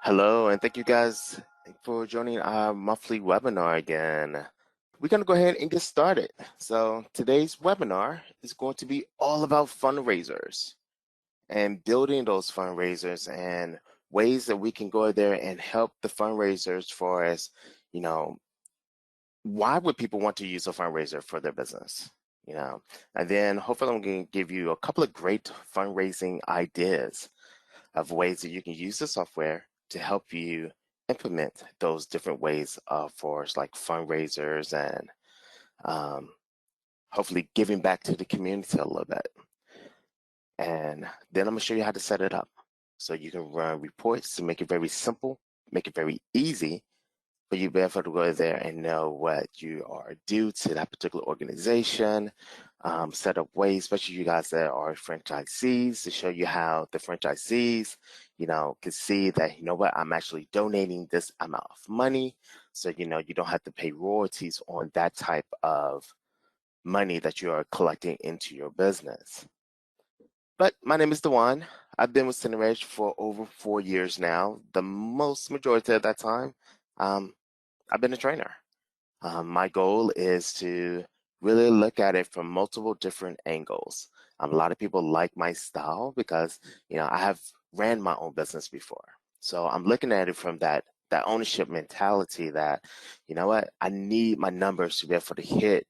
Hello, and thank you guys for joining our monthly webinar again. We're going to go ahead and get started. So today's webinar is going to be all about fundraisers and building those fundraisers and ways that we can go there and help the fundraisers for us. You know, why would people want to use a fundraiser for their business? And then hopefully I'm going to give you a couple of great fundraising ideas of ways that you can use the software to help you implement those different ways for like fundraisers and um, hopefully giving back to the community a little bit. And then I'm gonna show you how to set it up so you can run reports to make it very simple, make it very easy for you to be able to go there and know what you are due to that particular organization, set up ways, especially you guys that are franchisees, to show you how the franchisees, can see that, you know what, I'm actually donating this amount of money. So, you don't have to pay royalties on that type of money that you are collecting into your business. But my name is Dewan. I've been with CenterEdge for over 4 years now. The majority of that time, I've been a trainer. My goal is to really look at it from multiple different angles. A lot of people like my style because, I have ran my own business before. So I'm looking at it from that ownership mentality that, you know what, I need my numbers to be able to hit,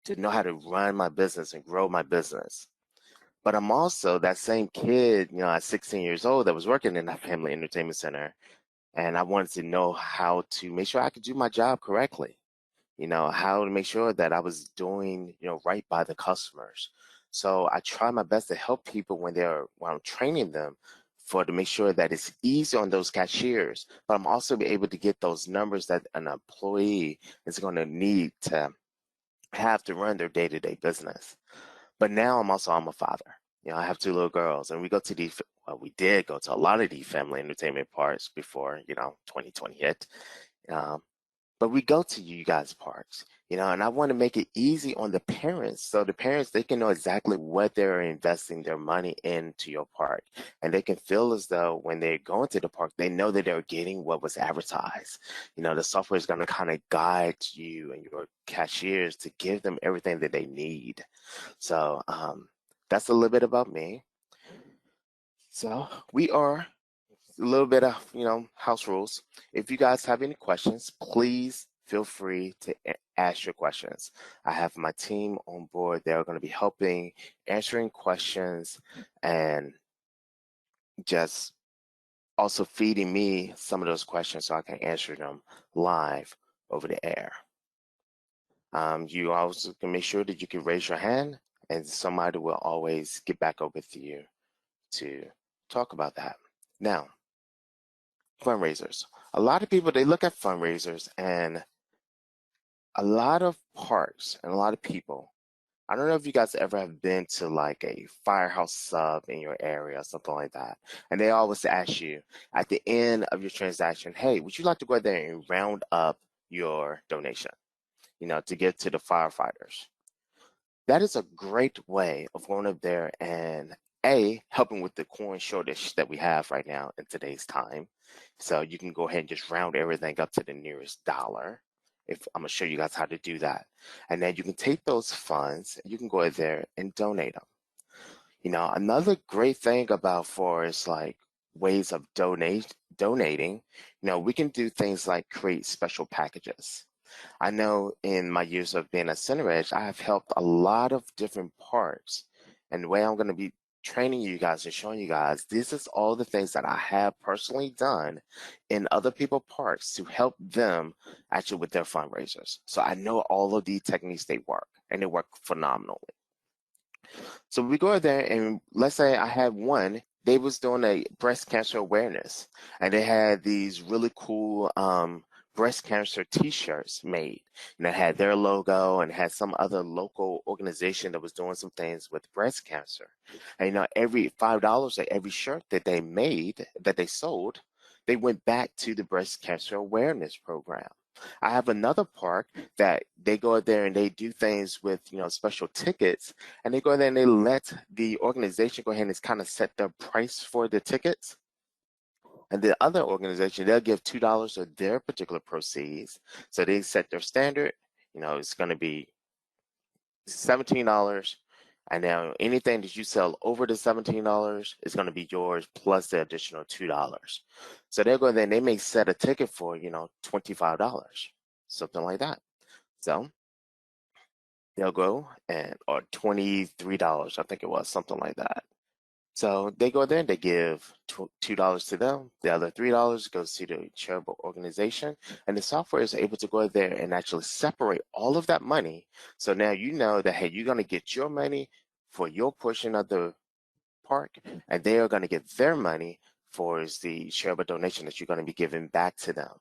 to know how to run my business and grow my business. But I'm also that same kid, at 16 years old that was working in that family entertainment center. And I wanted to know how to make sure I could do my job correctly, how to make sure that I was doing, right by the customers. So I try my best to help people when I'm training them to make sure that it's easy on those cashiers, but I'm also be able to get those numbers that an employee is going to need to have to run their day-to-day business. But now I'm a father. I have two little girls, and we did go to a lot of the family entertainment parks before, 2020 hit. Um, but we go to you guys' parks, and I want to make it easy on the parents. So the parents, they can know exactly what they're investing their money into your park. And they can feel as though when they're going to the park, they know that they're getting what was advertised. The software is going to kind of guide you and your cashiers to give them everything that they need. So that's a little bit about me. So we are a little bit of, house rules. If you guys have any questions, please feel free to ask your questions. I have my team on board. They're going to be helping answering questions and just also feeding me some of those questions so I can answer them live over the air. You also can make sure that you can raise your hand and somebody will always get back up with you to talk about that. Now, fundraisers. A lot of people, they look at fundraisers and a lot of parks and a lot of people, I don't know if you guys ever have been to like a firehouse sub in your area or something like that. And they always ask you at the end of your transaction, hey, would you like to go there and round up your donation, to get to the firefighters? That is a great way of going up there and helping with the coin shortage that we have right now in today's time. So you can go ahead and just round everything up to the nearest dollar. If I'm gonna show you guys how to do that. And then you can take those funds, you can go in there and donate them. Another great thing about for is like ways of donating, we can do things like create special packages. I know in my years of being a CenterEdge, I have helped a lot of different parks. And the way I'm going to be training you guys and showing you guys, this is all the things that I have personally done in other people parks to help them actually with their fundraisers. So I know all of these techniques, they work and they work phenomenally. So we go there and let's say I had one, they was doing a breast cancer awareness and they had these really cool breast cancer t-shirts made and it had their logo and had some other local organization that was doing some things with breast cancer. And every $5 of every shirt that they made, that they sold, they went back to the breast cancer awareness program. I have another park that they go there and they do things with, special tickets, and they go there and they let the organization go ahead and kind of set their price for the tickets. And the other organization, they'll give $2 of their particular proceeds. So they set their standard, it's going to be $17. And now anything that you sell over the $17 is going to be yours plus the additional $2. So they'll go there and they may set a ticket for, $25, something like that. So they'll go or $23, I think it was, something like that. So they go there and they give $2 to them. The other $3 goes to the charitable organization. And the software is able to go there and actually separate all of that money. So now you know that, hey, you're going to get your money for your portion of the park, and they are going to get their money for the charitable donation that you're going to be giving back to them.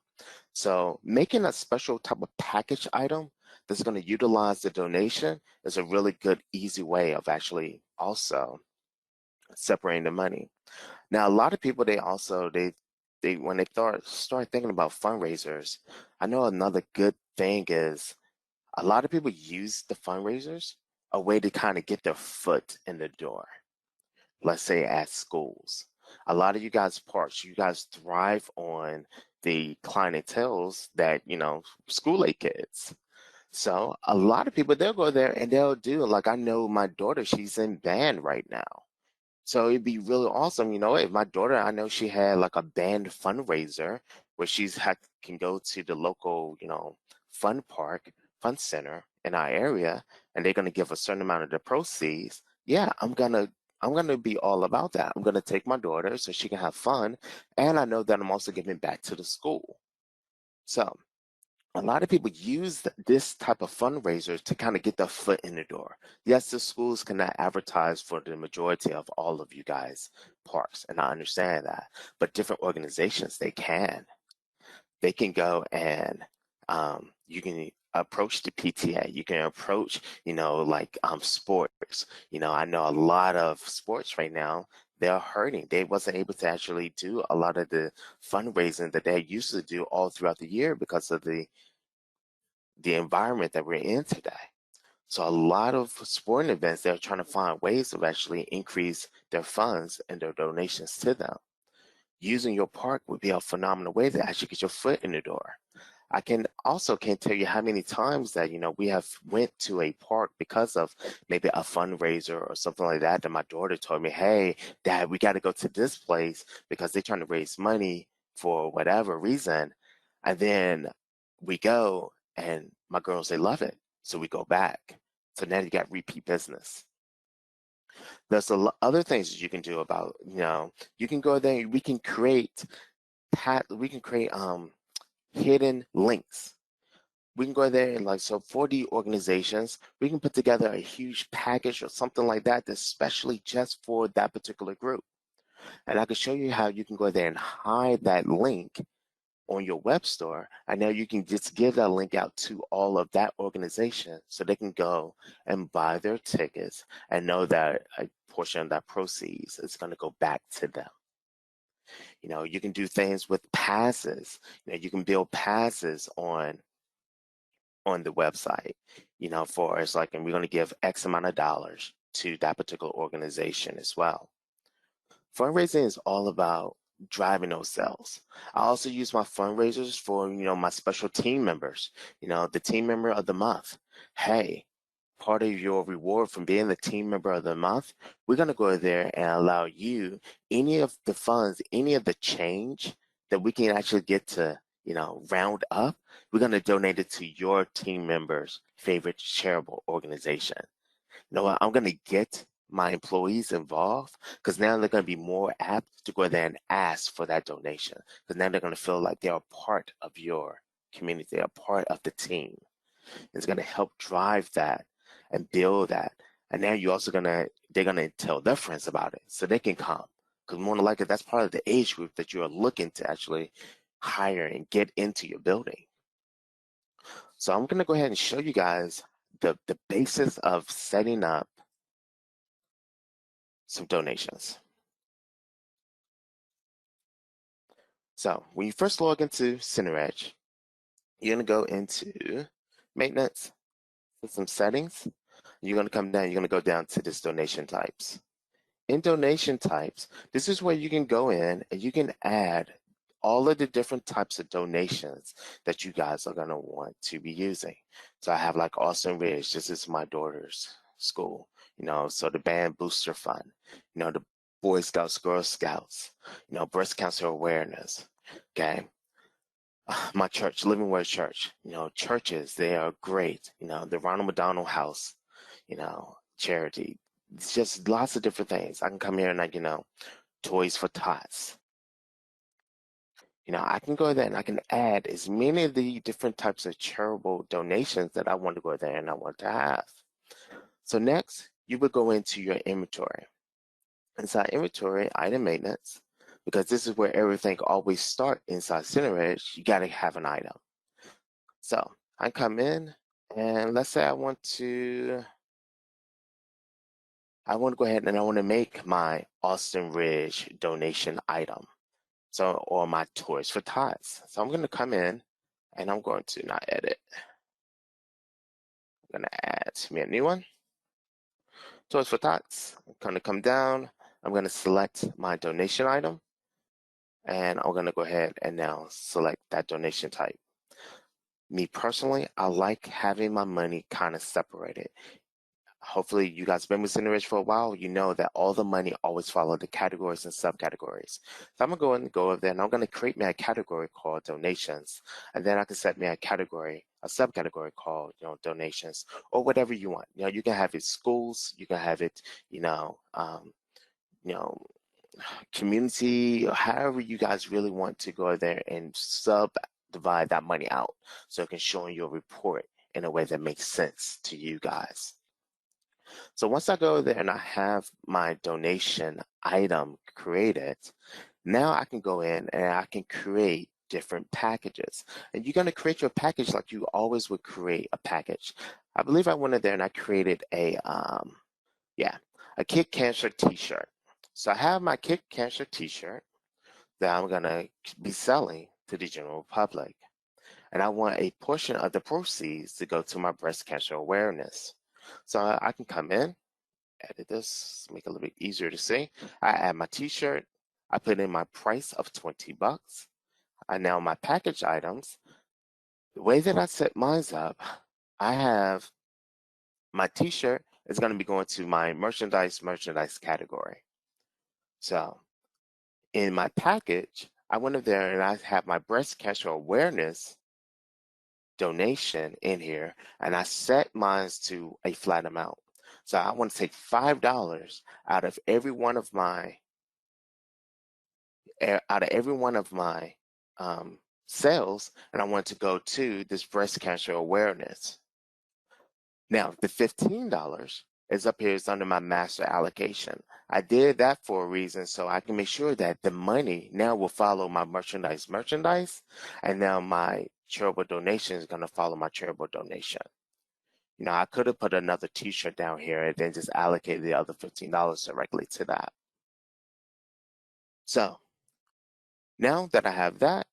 So making a special type of package item that's going to utilize the donation is a really good, easy way of actually also separating the money. Now, a lot of people, they when they start thinking about fundraisers, I know another good thing is a lot of people use the fundraisers a way to kind of get their foot in the door. Let's say at schools. A lot of you guys parks, you guys thrive on the clientels that, school age kids. So a lot of people, they'll go there and they'll do, like, I know my daughter, she's in band right now. So it'd be really awesome, if my daughter, I know she had like a band fundraiser where can go to the local, fun center in our area, and they're gonna give a certain amount of the proceeds. Yeah, I'm gonna be all about that. I'm gonna take my daughter so she can have fun, and I know that I'm also giving back to the school. So a lot of people use this type of fundraiser to kind of get their foot in the door. Yes, the schools cannot advertise for the majority of all of you guys' parks, and I understand that. But different organizations, they can. They can go and you can approach the PTA. You can approach, like sports. I know a lot of sports right now, they're hurting. They wasn't able to actually do a lot of the fundraising that they used to do all throughout the year because of the environment that we're in today. So a lot of sporting events, they're trying to find ways of actually increase their funds and their donations to them. Using your park would be a phenomenal way to actually get your foot in the door. I can't tell you how many times that we have went to a park because of maybe a fundraiser or something like that. That my daughter told me, "Hey, Dad, we got to go to this place because they're trying to raise money for whatever reason," and then we go and my girls, they love it, so we go back. So now you got repeat business. There's other things that you can do about you can go there. We can create hidden links. We can go there and so for the organizations, we can put together a huge package or something like that that's specially just for that particular group. And I can show you how you can go there and hide that link on your web store. And now you can just give that link out to all of that organization so they can go and buy their tickets and know that a portion of that proceeds is going to go back to them. You can do things with passes. You can build passes on the website, for it's like, and we're going to give X amount of dollars to that particular organization as well. Fundraising is all about driving those sales. I also use my fundraisers for, my special team members, the team member of the month. Hey, part of your reward from being the team member of the month, we're going to go there and allow you any of the funds, any of the change that we can actually get to, round up, we're going to donate it to your team member's favorite charitable organization. You know what? I'm going to get my employees involved because now they're going to be more apt to go there and ask for that donation because now they're going to feel like they're a part of your community, they're a part of the team. It's going to help drive that and build that. And now they're going to tell their friends about it so they can come. Because more than likely, that's part of the age group that you are looking to actually hire and get into your building. So I'm going to go ahead and show you guys the basis of setting up some donations. So when you first log into CenterEdge, you're going to go into maintenance, system settings. You're going to come down, you're going to go down to this donation types. In donation types, this is where you can go in and you can add all of the different types of donations that you guys are going to want to be using. So I have like Austin Ridge, this is my daughter's school, so the band booster fund, the Boy Scouts, Girl Scouts, breast cancer awareness. Okay. My church, Living Word Church, churches, they are great. The Ronald McDonald House, charity. It's just lots of different things. I can come here and Toys for Tots. I can go there and I can add as many of the different types of charitable donations that I want to go there and I want to have. So next, you would go into your inventory. Inside inventory, item maintenance, because this is where everything always starts inside CenterEdge, you got to have an item. So I come in and let's say I want to go ahead and I want to make my Austin Ridge donation item. So, or my Toys for Tots. So I'm going to come in and I'm going to not edit. I'm going to add me a new one. Toys for Tots. I'm going to come down. I'm going to select my donation item. And I'm going to go ahead and now select that donation type. Me personally, I like having my money kind of separated. Hopefully you guys have been with CenterEdge for a while. You know that all the money always follow the categories and subcategories. So I'm going to go over there and I'm going to create me a category called donations. And then I can set me a category, a subcategory called, donations or whatever you want. You can have it schools, you can have it, community, or however you guys really want to go there and subdivide that money out so it can show in your report in a way that makes sense to you guys. So once I go there and I have my donation item created, now I can go in and I can create different packages. And you're going to create your package like you always would create a package. I believe I went in there and I created a Kid Cancer t-shirt. So I have my Kid Cancer t-shirt that I'm going to be selling to the general public. And I want a portion of the proceeds to go to my breast cancer awareness. So I can come in, edit this, make it a little bit easier to see. I add my t-shirt. I put in my price of $20. I now my package items. The way that I set mine up, I have my t-shirt is going to be going to my merchandise category. So in my package, I went up there and I have my breast cancer awareness donation in here, and I set mine to a flat amount. So I want to take $5 out of every one of my sales, and I want to go to this breast cancer awareness. Now the $15 is up here, is under my master allocation. I did that for a reason so I can make sure that the money now will follow my merchandise, and now my charitable donation is going to follow my charitable donation. I could have put another t-shirt down here and then just allocated the other $15 directly to that. So now that I have that,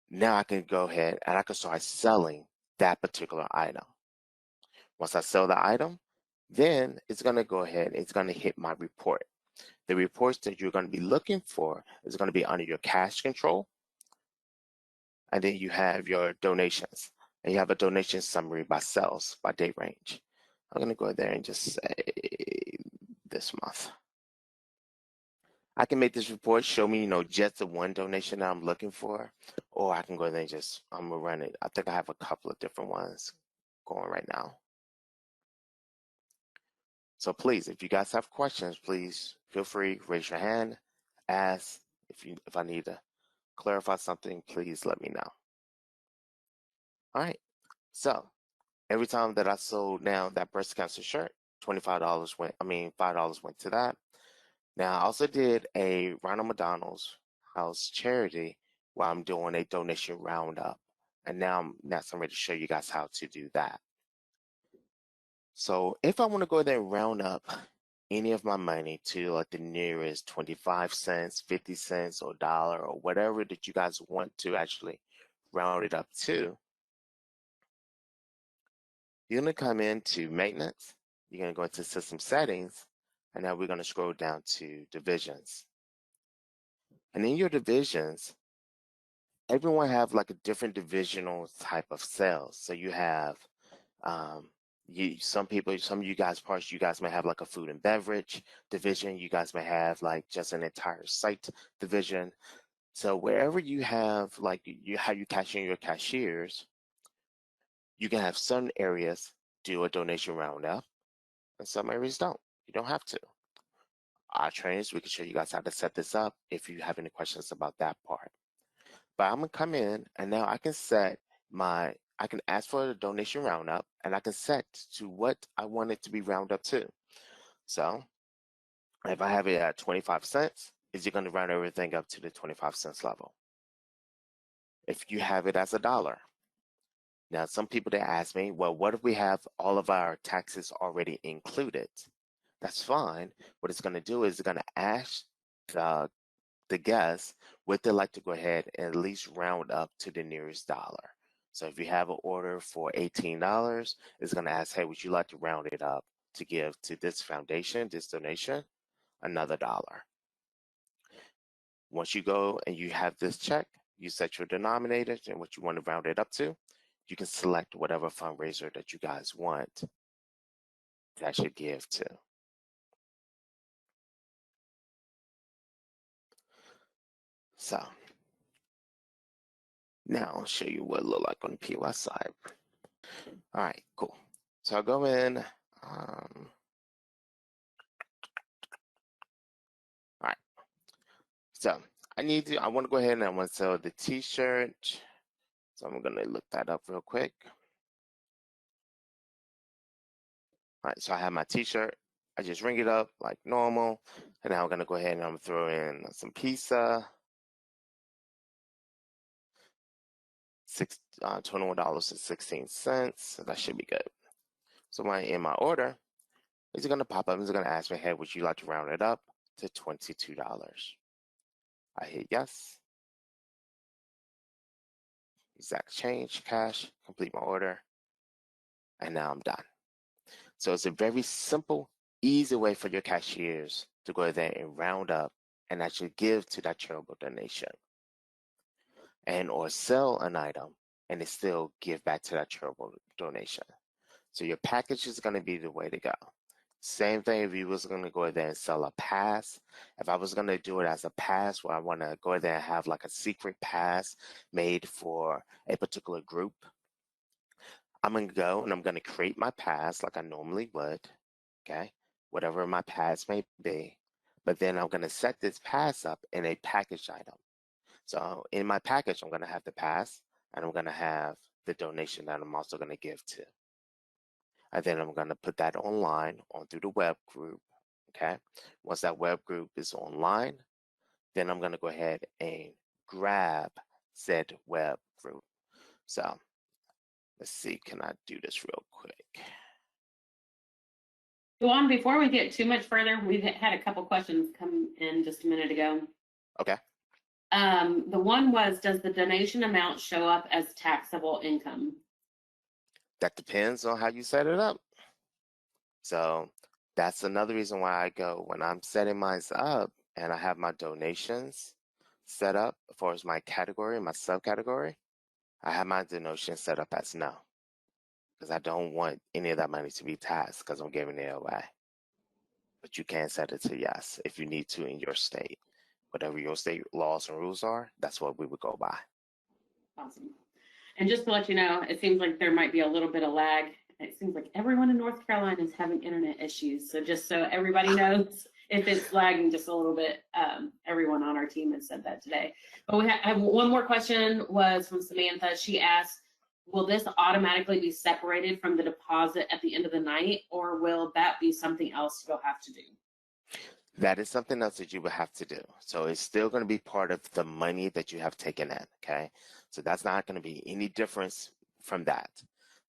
now I can go ahead and I can start selling that particular item. Once I sell the item, then it's going to go ahead, it's going to hit my report. The reports that you're going to be looking for is going to be under your cash control. And then you have your donations. And you have a donation summary by sales, by date range. I'm going to go there and just say this month. I can make this report show me, just the one donation that I'm looking for, or I can go there and I'm gonna run it. I think I have a couple of different ones going right now. So please, if you guys have questions, please feel free, raise your hand, ask. If I need to clarify something, please let me know. All right, so every time that I sold now that breast cancer shirt, $5 went to that. Now, I also did a Ronald McDonald's House charity where I'm doing a donation roundup. And now I'm ready to show you guys how to do that. So if I want to go there and round up any of my money to like the nearest 25 cents, 50 cents, or dollar, or whatever that you guys want to actually round it up to, you're going to come into maintenance. You're going to go into system settings. And now we're going to scroll down to divisions. And in your divisions, everyone have like a different divisional type of sales. So you have some of you guys parts, you guys may have like a food and beverage division. You guys may have like just an entire site division. So wherever you have like how you cash in your cashiers, you can have some areas do a donation roundup and some areas don't. You don't have to. Our trainers, we can show you guys how to set this up if you have any questions about that part. But I'm gonna come in and now I can I can ask for a donation roundup and I can set to what I want it to be rounded up to. So if I have it at 25 cents, is it gonna round everything up to the 25 cents level? If you have it as $1, now some people they ask me, well, what if we have all of our taxes already included? That's fine. What it's gonna do is it's gonna ask the guests would they like to go ahead and at least round up to the nearest dollar. So if you have an order for $18, it's going to ask, hey, would you like to round it up to give to this foundation, this donation, another dollar? Once you go and you have this check, you set your denominator and what you want to round it up to. You can select whatever fundraiser that you guys want to actually give to. So now I'll show you what it look like on the POS side. All right, cool. So I'll go in. All right. So I want to go ahead and I want to sell the t-shirt. So I'm going to look that up real quick. All right, so I have my t-shirt. I just ring it up like normal. And now I'm going to go ahead and I'm going to throw in some pizza. $21.16. So that should be good. So when I in my order, it's going to pop up. It's going to ask me, hey, would you like to round it up to $22? I hit yes. Exact change, cash, complete my order. And now I'm done. So it's a very simple, easy way for your cashiers to go there and round up and actually give to that charitable donation and or sell an item and it still give back to that charitable donation. So your package is going to be the way to go. Same thing if you was going to go there and sell a pass. If I was going to do it as a pass where I want to go there and have like a secret pass made for a particular group, I'm going to go and I'm going to create my pass like I normally would, okay? Whatever my pass may be. But then I'm going to set this pass up in a package item. So in my package, I'm going to have the pass and I'm going to have the donation that I'm also going to give to. And then I'm going to put that online on through the web group, okay? Once that web group is online, then I'm going to go ahead and grab said web group. So let's see, can I do this real quick? Juan, before we get too much further, we've had a couple questions come in just a minute ago. Okay. The one was, does the donation amount show up as taxable income? That depends on how you set it up. So that's another reason why I go when I'm setting mine up and I have my donations set up as far as my category, my subcategory, I have my donation set up as no. Because I don't want any of that money to be taxed because I'm giving it away. But you can set it to yes if you need to in your state. Whatever your state laws and rules are, that's what we would go by. Awesome. And just to let you know, it seems like there might be a little bit of lag. It seems like everyone in North Carolina is having internet issues. So just so everybody knows, if it's lagging just a little bit, everyone on our team has said that today. But we have one more question was from Samantha. She asked, will this automatically be separated from the deposit at the end of the night, or will that be something else you'll have to do? That is something else that you would have to do. So it's still going to be part of the money that you have taken in, okay? So that's not going to be any difference from that.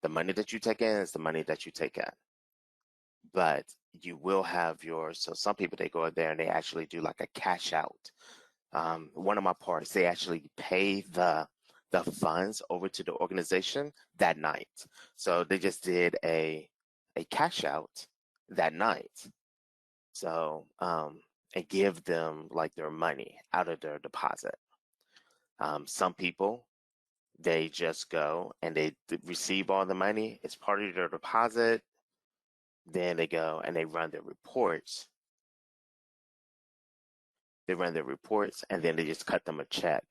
The money that you take in is the money that you take in. But you will have so some people, they go there and they actually do like a cash out. One of my parts, they actually pay the funds over to the organization that night. So they just did a cash out that night. So, and give them like their money out of their deposit. Some people, they just go and they receive all the money. It's part of their deposit. Then they go and they run their reports. They run their reports and then they just cut them a check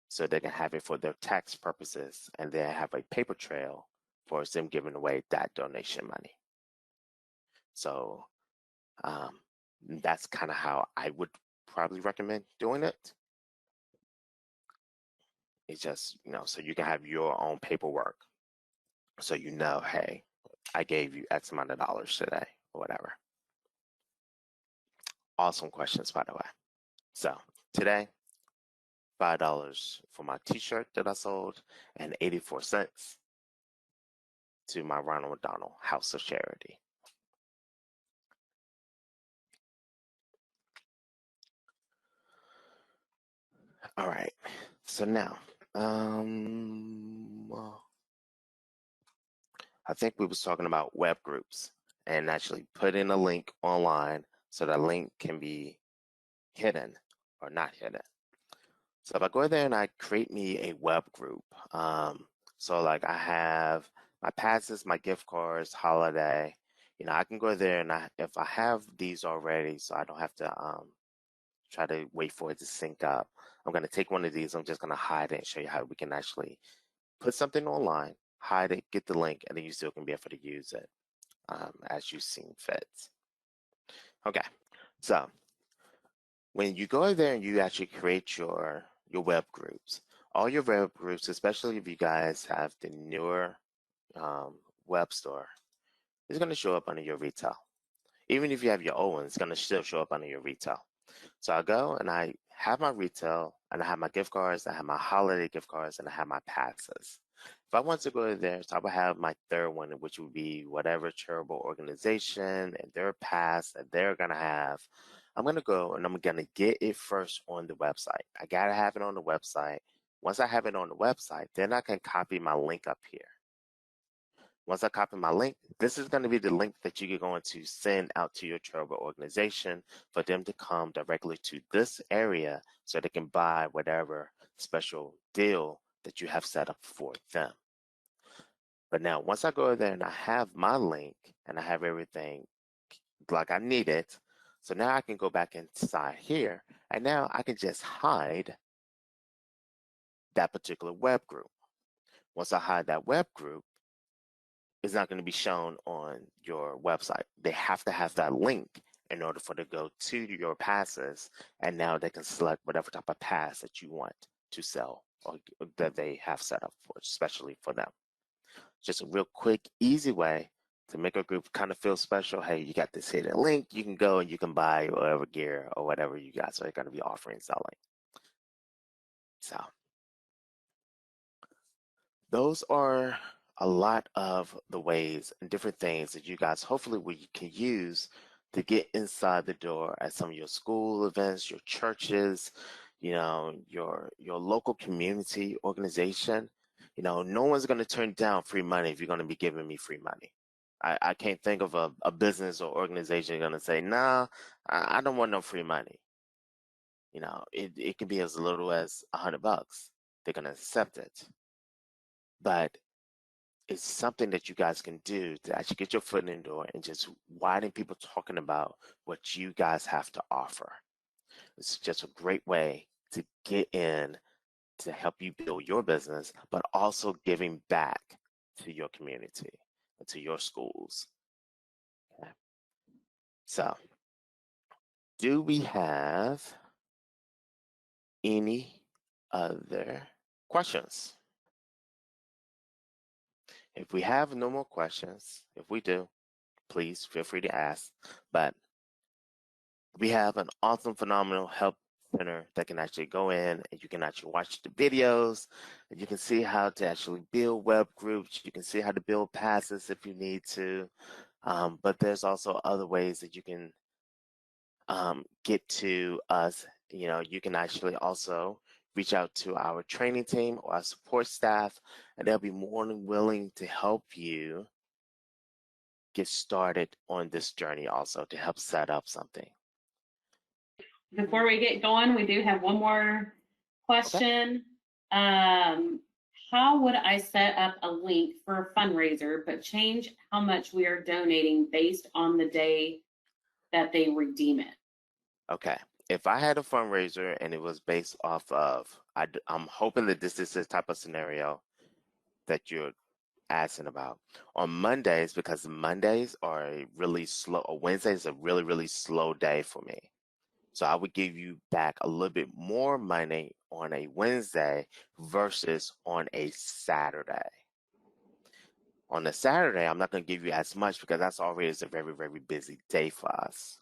so they can have it for their tax purposes and then have a paper trail for them giving away that donation money. So that's kind of how I would probably recommend doing it. It's just, so you can have your own paperwork. So hey, I gave you X amount of dollars today or whatever. Awesome questions, by the way. So today, $5 for my t-shirt that I sold and 84 cents to my Ronald McDonald House of Charity. All right. So now, I think we was talking about web groups and actually putting a link online so that link can be hidden or not hidden. So if I go there and I create me a web group, so like I have my passes, my gift cards, holiday, I can go there and if I have these already, so I don't have to try to wait for it to sync up. I'm going to take one of these. I'm just going to hide it and show you how we can actually put something online, hide it, get the link, and then you still can be able to use it as you see fit. Okay, so when you go there and you actually create your web groups, all your web groups, especially if you guys have the newer web store, is going to show up under your retail. Even if you have your old one, it's going to still show up under your retail. So I go and I have my retail, and I have my gift cards, I have my holiday gift cards, and I have my passes. If I want to go there, so I would have my third one, which would be whatever charitable organization and their pass that they're going to have. I'm going to go and I'm going to get it first on the website. I got to have it on the website. Once I have it on the website, then I can copy my link up here. Once I copy my link, this is going to be the link that you're going to send out to your charitable organization for them to come directly to this area so they can buy whatever special deal that you have set up for them. But now, once I go there and I have my link and I have everything like I need it, so now I can go back inside here and now I can just hide that particular web group. Once I hide that web group, it's not going to be shown on your website. They have to have that link in order for them to go to your passes, and now they can select whatever type of pass that you want to sell or that they have set up for, especially for them. Just a real quick, easy way to make a group kind of feel special. Hey, you got this hidden link. You can go and you can buy whatever gear or whatever you guys are going to be offering selling. So those are a lot of the ways and different things that you guys hopefully can use to get inside the door at some of your school events, your churches, your local community organization. No one's going to turn down free money if you're going to be giving me free money. I can't think of a business or organization going to say, nah, I don't want no free money. It can be as little as $100. They're going to accept it. But it's something that you guys can do to actually get your foot in the door and just widen people talking about what you guys have to offer. It's just a great way to get in to help you build your business, but also giving back to your community and to your schools. Okay. So, do we have any other questions? If we have no more questions, if we do, please feel free to ask. But we have an awesome, phenomenal help center that can actually go in and you can actually watch the videos and you can see how to actually build web groups. You can see how to build passes if you need to. But there's also other ways that you can get to us. You can actually also reach out to our training team or our support staff, and they'll be more than willing to help you get started on this journey also to help set up something. Before we get going, we do have one more Okay. question. Um, how would I set up a link for a fundraiser, but change how much we are donating based on the day that they redeem it? Okay. If I had a fundraiser and it was based off of, I'm hoping that this is the type of scenario that you're asking about. On Mondays, because Mondays are a really slow, or Wednesday is a really, really slow day for me. So I would give you back a little bit more money on a Wednesday versus on a Saturday. On a Saturday, I'm not going to give you as much because that's already a very, very busy day for us.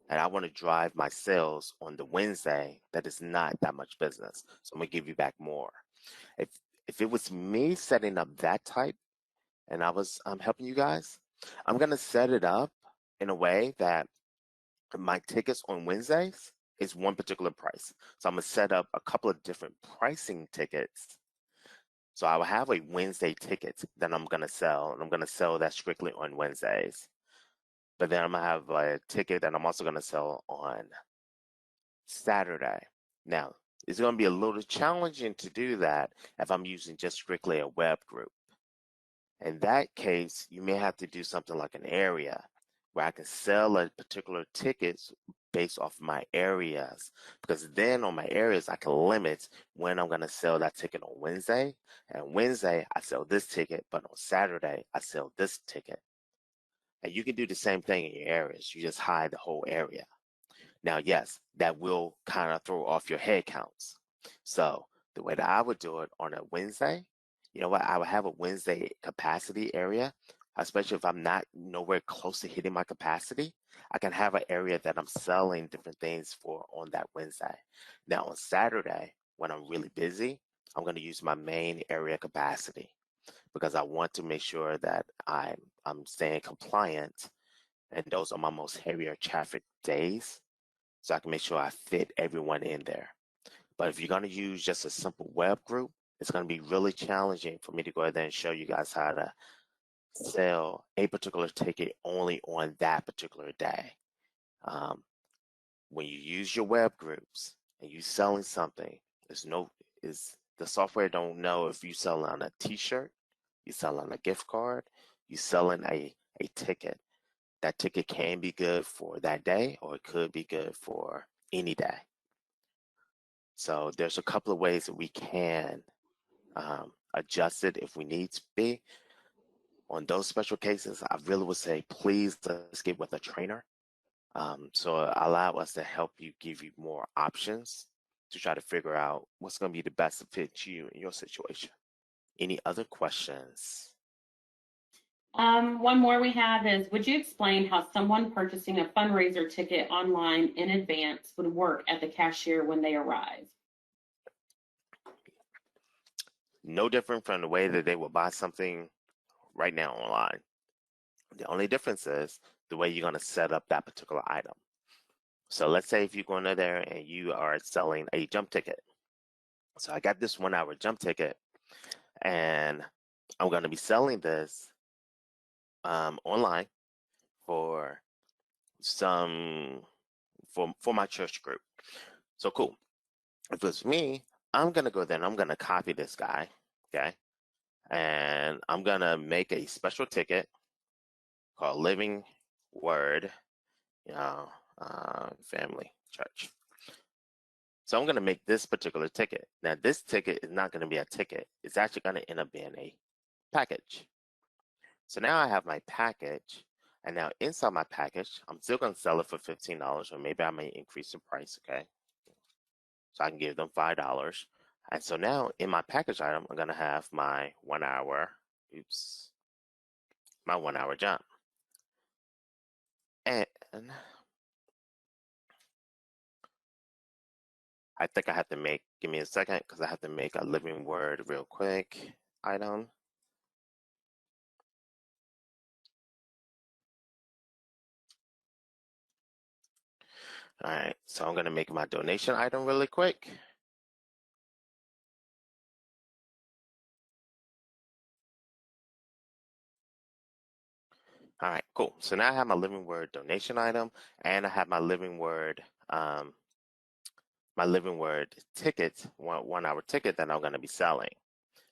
And I want to drive my sales on the Wednesday that is not that much business. So I'm going to give you back more. If if it was me setting up that type and I'm helping you guys, I'm going to set it up in a way that my tickets on Wednesdays is one particular price. So I'm going to set up a couple of different pricing tickets. So I will have a Wednesday ticket that I'm going to sell, and I'm going to sell that strictly on Wednesdays. But then I'm going to have a ticket that I'm also going to sell on Saturday. Now, it's going to be a little challenging to do that if I'm using just strictly a web group. In that case, you may have to do something like an area where I can sell a particular tickets based off my areas. Because then on my areas, I can limit when I'm going to sell that ticket on Wednesday. And Wednesday, I sell this ticket, but on Saturday, I sell this ticket. And you can do the same thing in your areas. You just hide the whole area. Now, yes, that will kind of throw off your head counts. So the way that I would do it on a Wednesday, you know what, I would have a Wednesday capacity area, especially if I'm not nowhere close to hitting my capacity. I can have an area that I'm selling different things for on that Wednesday. Now on Saturday, when I'm really busy, I'm going to use my main area capacity because I want to make sure that I'm staying compliant, and those are my most heavier traffic days so I can make sure I fit everyone in there. But if you're going to use just a simple web group, it's going to be really challenging for me to go ahead and show you guys how to sell a particular ticket only on that particular day. Um, when you use your web groups and you selling something, there's no is the software don't know if you selling on a T-shirt, you selling a gift card, you selling a ticket. That ticket can be good for that day, or it could be good for any day. So there's a couple of ways that we can adjust it if we need to be. On those special cases, I really would say, please let's get with a trainer. So allow us to help you, give you more options to try to figure out what's going to be the best to fit you in your situation. Any other questions? One more we have is, would you explain how someone purchasing a fundraiser ticket online in advance would work at the cashier when they arrive? No different from the way that they will buy something right now online. The only difference is the way you're going to set up that particular item. So let's say if you're going in there and you are selling a jump ticket. So I got this 1 hour jump ticket and I'm going to be selling this online for some for my church group. So cool. If it's me, I'm gonna go there and I'm gonna copy this guy, okay? And I'm gonna make a special ticket called Living Word, you know, Family Church. So I'm gonna make this particular ticket. Now this ticket is not gonna be a ticket. It's actually gonna end up being a package. So now I have my package, and now inside my package, I'm still gonna sell it for $15, or maybe I may increase the price, okay? So I can give them $5. And so now in my package item, I'm gonna have my 1 hour, my 1 hour jump. And I think I have to give me a second because I have to make a living word real quick item. All right, so I'm gonna make my donation item really quick. All right, cool. So now I have my living word donation item and I have my living word, my living word ticket, 1 hour ticket that I'm going to be selling.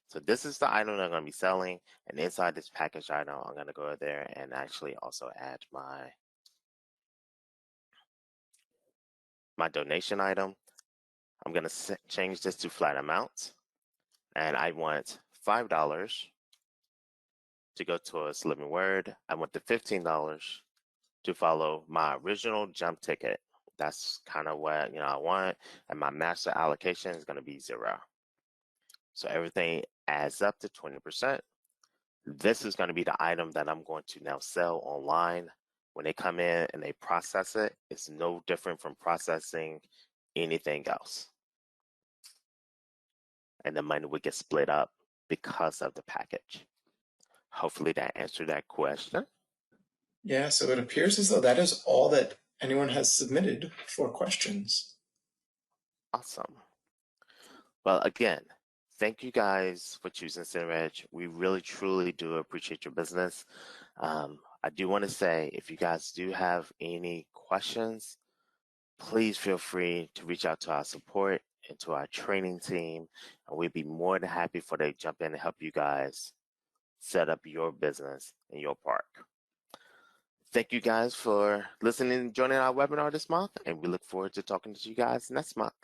So this is the item that I'm going to be selling, and inside this package item, I'm going to go there and actually also add my donation item. I'm going to change this to flat amount, and I want $5 to go towards living word. I want the $15 to follow my original jump ticket. That's kind of what I want, and my master allocation is going to be 0. So everything adds up to 20%. This is going to be the item that I'm going to now sell online. When they come in and they process it, it's no different from processing anything else. And the money would get split up because of the package. Hopefully that answered that question. Yeah, so it appears as though that is all that anyone has submitted for questions. Awesome. Well, again, thank you guys for choosing CenterEdge. We really, truly do appreciate your business. I do want to say, if you guys do have any questions, please feel free to reach out to our support and to our training team, and we'd be more than happy for they jump in and help you guys set up your business in your park. Thank you guys for listening and joining our webinar this month, and we look forward to talking to you guys next month.